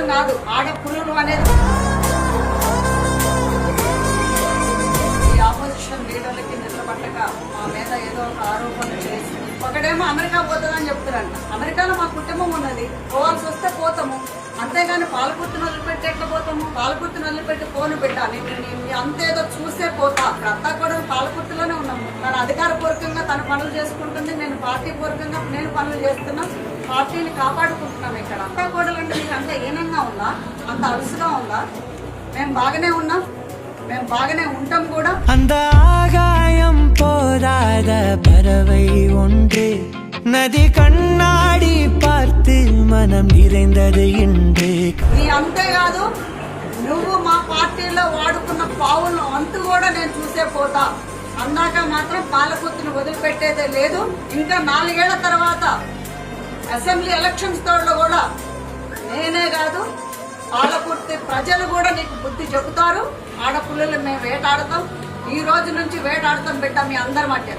మాత్రం కాదు, ఆడపుల్లులు అనేది ఈ ఆపోజిషన్ లీడర్లకి నిద్రపట్టక మా మీద ఏదో ఒక ఆరోపణలు చేసి ఒకడేమో అమెరికా పోతుందని చెప్తారంట. అమెరికాలో మా కుటుంబం ఉన్నది, పోవాల్సి వస్తే పోతాము, అంతేగాని పాలకుర్తిని వదిలిపెట్టి ఎట్లా పోతాము? పాలకుర్తిని వదిలిపెట్టి ఫోన్ పెట్టాలి, అంతేదో చూసే పోతా. అత్తా కూడా పాలకుర్తిలోనే ఉన్నాము, తన అధికారపూర్వకంగా తన పనులు చేసుకుంటుంది, నేను పార్టీ పూర్వకంగా నేను పనులు చేస్తున్నా, పార్టీని కాపాడుకుంటున్నాం. ఇక్కడ అత్తా కోడలంటే మీకు అంత హీనంగా ఉందా? అంత అలుసుగా ఉందా? మేము బాగానే ఉన్నాం, మేము బాగానే ఉంటాం కూడా. அந்த ஆகாயம் போதாத பறவை ஒன்று நதி கண்ணாடி பார்த்து மனம் நிறைந்தது இன்று. నీ అంతేకాదు, నువ్వు మా పార్టీలో వాడుకున్న పావులను అంతు కూడా నేను చూసే పోతా అన్నాక మాత్రం పాలకుర్తిని వదిలిపెట్టేదే లేదు. ఇంకా 4 ఏళ్ల తర్వాత అసెంబ్లీ ఎలక్షన్స్ తోడు కూడా నేనే కాదు, పాలకుర్తి ప్రజలు కూడా నీకు బుద్ధి చెబుతారు. ఆడపుల్లలు మేము వేటాడతాం, ఈ రోజు నుంచి వేటాడతాం బిడ్డ మీ అందరి మధ్య.